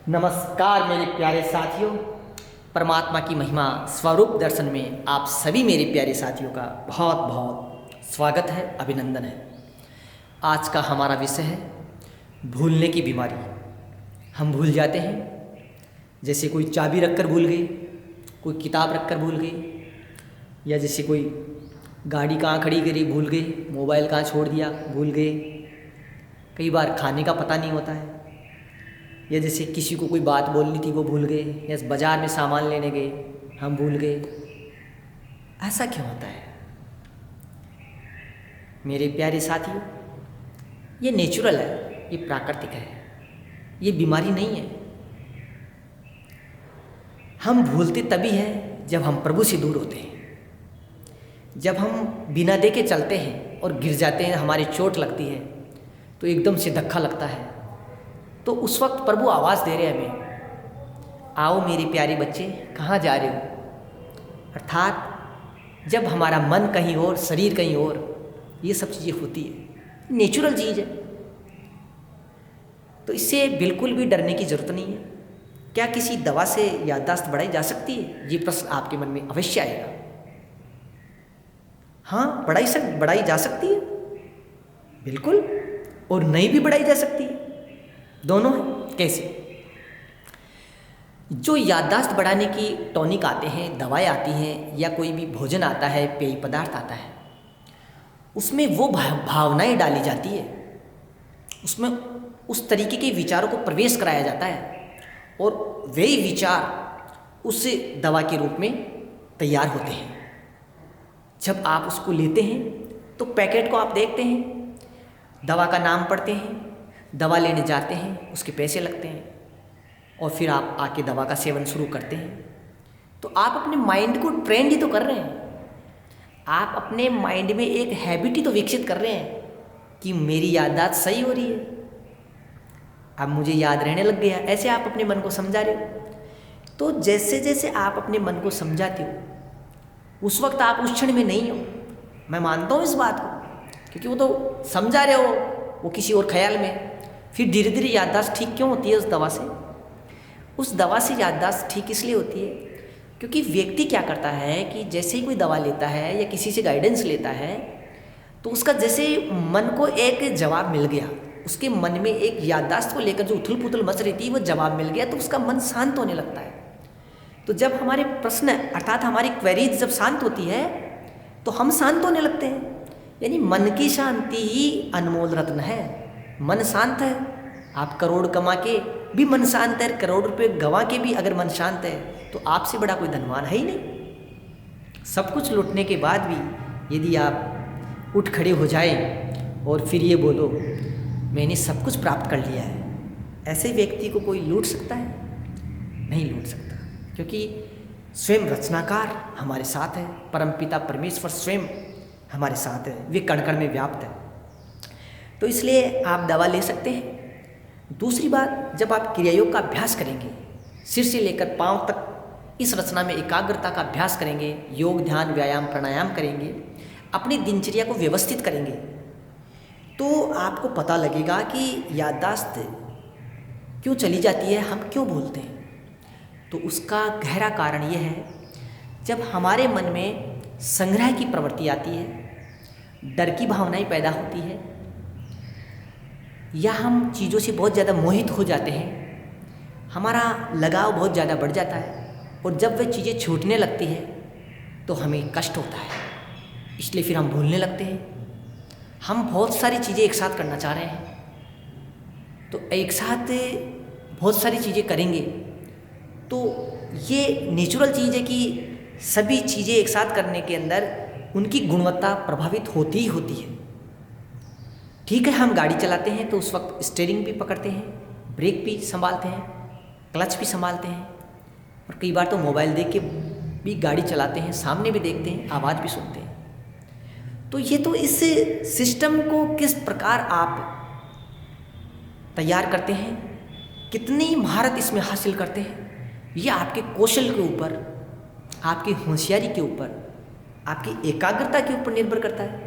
नमस्कार मेरे प्यारे साथियों। परमात्मा की महिमा स्वरूप दर्शन में आप सभी मेरे प्यारे साथियों का बहुत बहुत स्वागत है, अभिनंदन है। आज का हमारा विषय है भूलने की बीमारी। हम भूल जाते हैं, जैसे कोई चाबी रखकर भूल गए, कोई किताब रखकर भूल गए, या जैसे कोई गाड़ी कहाँ खड़ी करी भूल गए, मोबाइल कहाँ छोड़ दिया भूल गए। कई बार खाने का पता नहीं होता है, या जैसे किसी को कोई बात बोलनी थी वो भूल गए, या बाज़ार में सामान लेने गए हम भूल गए। ऐसा क्यों होता है मेरे प्यारे साथियों? ये नेचुरल है, ये प्राकृतिक है, ये बीमारी नहीं है। हम भूलते तभी हैं जब हम प्रभु से दूर होते हैं, जब हम बिना देखे चलते हैं और गिर जाते हैं, हमारी चोट लगती है तो एकदम से धक्का लगता है, तो उस वक्त प्रभु आवाज़ दे रहे हैं हमें, आओ मेरे प्यारे बच्चे, कहाँ जा रहे हो। अर्थात जब हमारा मन कहीं और, शरीर कहीं और, ये सब चीज़ें होती है, नेचुरल चीज़ है। तो इससे बिल्कुल भी डरने की ज़रूरत नहीं है। क्या किसी दवा से याददाश्त बढ़ाई जा सकती है? ये प्रश्न आपके मन में अवश्य आएगा। हाँ, बढ़ाई जा सकती है बिल्कुल, और नहीं भी बढ़ाई जा सकती है, दोनों है। कैसे? जो याददाश्त बढ़ाने की टॉनिक आते हैं, दवाएं आती हैं, या कोई भी भोजन आता है, पेय पदार्थ आता है, उसमें वो भावनाएं डाली जाती है, उसमें उस तरीके के विचारों को प्रवेश कराया जाता है, और वही विचार उस दवा के रूप में तैयार होते हैं। जब आप उसको लेते हैं तो पैकेट को आप देखते हैं, दवा का नाम पढ़ते हैं, दवा लेने जाते हैं, उसके पैसे लगते हैं, और फिर आप आके दवा का सेवन शुरू करते हैं। तो आप अपने माइंड को ट्रेंड ही तो कर रहे हैं, आप अपने माइंड में एक हैबिट ही तो विकसित कर रहे हैं कि मेरी याददाश्त सही हो रही है, अब मुझे याद रहने लग गया। ऐसे आप अपने मन को समझा रहे हो। तो जैसे जैसे आप अपने मन को समझाते हो, उस वक्त आप उस क्षण में नहीं हो, मैं मानता हूँ इस बात को, क्योंकि वो तो समझा रहे हो, वो किसी और ख्याल में। फिर धीरे धीरे याददाश्त ठीक क्यों होती है उस दवा से? उस दवा से याददाश्त ठीक इसलिए होती है क्योंकि व्यक्ति क्या करता है कि जैसे ही कोई दवा लेता है या किसी से गाइडेंस लेता है, तो उसका जैसे मन को एक जवाब मिल गया, उसके मन में एक याददाश्त को लेकर जो उथल पुथल मच रही थी वो जवाब मिल गया, तो उसका मन शांत होने लगता है। तो जब हमारे प्रश्न अर्थात हमारी क्वेरीज जब शांत होती है तो हम शांत होने लगते हैं। यानी मन की शांति ही अनमोल रत्न है। मन शांत है, आप करोड़ कमा के भी मन शांत है, करोड़ रुपए गंवा के भी अगर मन शांत है, तो आपसे बड़ा कोई धनवान है ही नहीं। सब कुछ लुटने के बाद भी यदि आप उठ खड़े हो जाए और फिर ये बोलो मैंने सब कुछ प्राप्त कर लिया है, ऐसे व्यक्ति को कोई लूट सकता है? नहीं लूट सकता, क्योंकि स्वयं रचनाकार हमारे साथ है, परमपिता परमेश्वर स्वयं हमारे साथ है, वे कण कण में व्याप्त है। तो इसलिए आप दवा ले सकते हैं। दूसरी बात, जब आप क्रियायोग का अभ्यास करेंगे, सिर से लेकर पांव तक इस रचना में एकाग्रता का अभ्यास करेंगे, योग ध्यान व्यायाम प्राणायाम करेंगे, अपनी दिनचर्या को व्यवस्थित करेंगे, तो आपको पता लगेगा कि याददाश्त क्यों चली जाती है, हम क्यों भूलते हैं। तो उसका गहरा कारण यह है, जब हमारे मन में संग्रह की प्रवृत्ति आती है, डर की भावनाएं पैदा होती है, या हम चीज़ों से बहुत ज़्यादा मोहित हो जाते हैं, हमारा लगाव बहुत ज़्यादा बढ़ जाता है, और जब वह चीज़ें छूटने लगती है तो हमें कष्ट होता है, इसलिए फिर हम भूलने लगते हैं। हम बहुत सारी चीज़ें एक साथ करना चाह रहे हैं, तो एक साथ बहुत सारी चीज़ें करेंगे, तो ये नेचुरल चीज़ है कि सभी चीज़ें एक साथ करने के अंदर उनकी गुणवत्ता प्रभावित होती ही होती है। ठीक है, हम गाड़ी चलाते हैं तो उस वक्त स्टीयरिंग भी पकड़ते हैं, ब्रेक भी संभालते हैं, क्लच भी संभालते हैं, और कई बार तो मोबाइल देख के भी गाड़ी चलाते हैं, सामने भी देखते हैं, आवाज़ भी सुनते हैं। तो ये तो इस सिस्टम को किस प्रकार आप तैयार करते हैं, कितनी महारत इसमें हासिल करते हैं, ये आपके कौशल के ऊपर, आपकी होशियारी के ऊपर, आपकी एकाग्रता के ऊपर निर्भर करता है।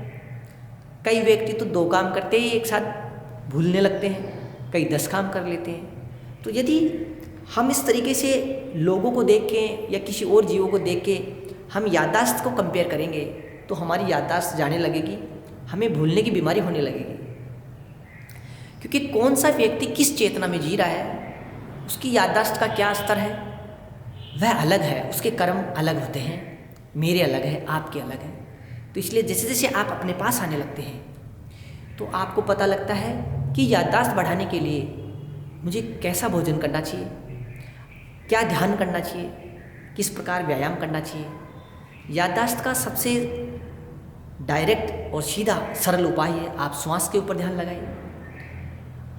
कई व्यक्ति तो 2 काम करते ही एक साथ भूलने लगते हैं, कई 10 काम कर लेते हैं। तो यदि हम इस तरीके से लोगों को देख के या किसी और जीवों को देख के हम याददाश्त को कंपेयर करेंगे तो हमारी याददाश्त जाने लगेगी, हमें भूलने की बीमारी होने लगेगी। क्योंकि कौन सा व्यक्ति किस चेतना में जी रहा है, उसकी याददाश्त का क्या स्तर है वह अलग है, उसके कर्म अलग होते हैं, मेरे अलग है, आपके अलग है। तो इसलिए जैसे जैसे आप अपने पास आने लगते हैं तो आपको पता लगता है कि याददाश्त बढ़ाने के लिए मुझे कैसा भोजन करना चाहिए, क्या ध्यान करना चाहिए, किस प्रकार व्यायाम करना चाहिए। याददाश्त का सबसे डायरेक्ट और सीधा सरल उपाय है आप श्वास के ऊपर ध्यान लगाइए।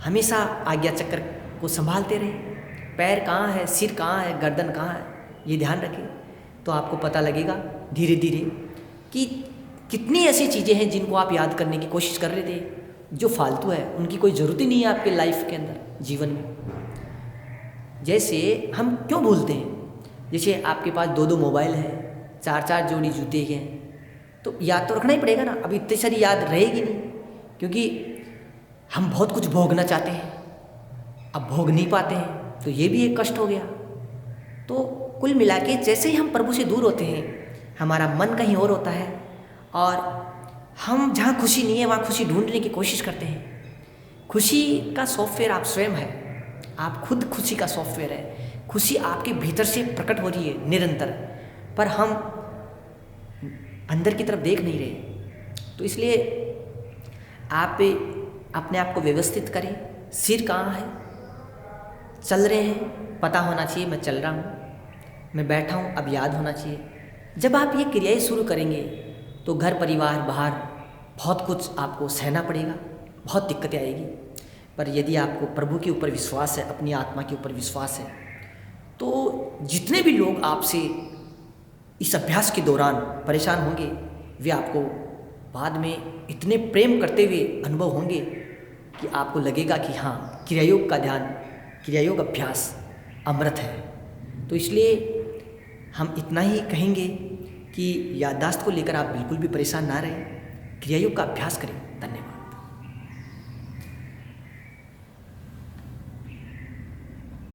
हमेशा आज्ञा चक्र को संभालते रहें, पैर कहाँ है, सिर कहाँ है, गर्दन कहाँ है, ये ध्यान रखें। तो आपको पता लगेगा धीरे धीरे कि कितनी ऐसी चीज़ें हैं जिनको आप याद करने की कोशिश कर रहे थे जो फालतू है, उनकी कोई ज़रूरत ही नहीं है आपके लाइफ के अंदर, जीवन में। जैसे हम क्यों भूलते हैं, जैसे आपके पास 2-2 मोबाइल है, 4-4 जोड़ी जूते के हैं, तो याद तो रखना ही पड़ेगा ना। अब इतनी सारी याद रहेगी नहीं, क्योंकि हम बहुत कुछ भोगना चाहते हैं, अब भोग नहीं पाते हैं, तो ये भी एक कष्ट हो गया। तो कुल मिला के जैसे ही हम प्रभु से दूर होते हैं हमारा मन कहीं और होता है और हम जहाँ खुशी नहीं है वहाँ खुशी ढूंढने की कोशिश करते हैं। खुशी का सॉफ्टवेयर आप स्वयं है, आप खुद खुशी का सॉफ्टवेयर है। खुशी आपके भीतर से प्रकट हो रही है निरंतर, पर हम अंदर की तरफ देख नहीं रहे। तो इसलिए आप अपने आप को व्यवस्थित करें। सिर कहाँ है, चल रहे हैं, पता होना चाहिए मैं चल रहा हूँ, मैं बैठा हूँ, अब याद होना चाहिए। जब आप ये क्रियाएं शुरू करेंगे तो घर परिवार बाहर बहुत कुछ आपको सहना पड़ेगा, बहुत दिक्कतें आएगी। पर यदि आपको प्रभु के ऊपर विश्वास है, अपनी आत्मा के ऊपर विश्वास है, तो जितने भी लोग आपसे इस अभ्यास के दौरान परेशान होंगे वे आपको बाद में इतने प्रेम करते हुए अनुभव होंगे कि आपको लगेगा कि हाँ, क्रियायोग का ध्यान, क्रियायोग अभ्यास अमृत है। तो इसलिए हम इतना ही कहेंगे कि याददाश्त को लेकर आप बिल्कुल भी परेशान ना रहें, क्रियायोग का अभ्यास करें। धन्यवाद।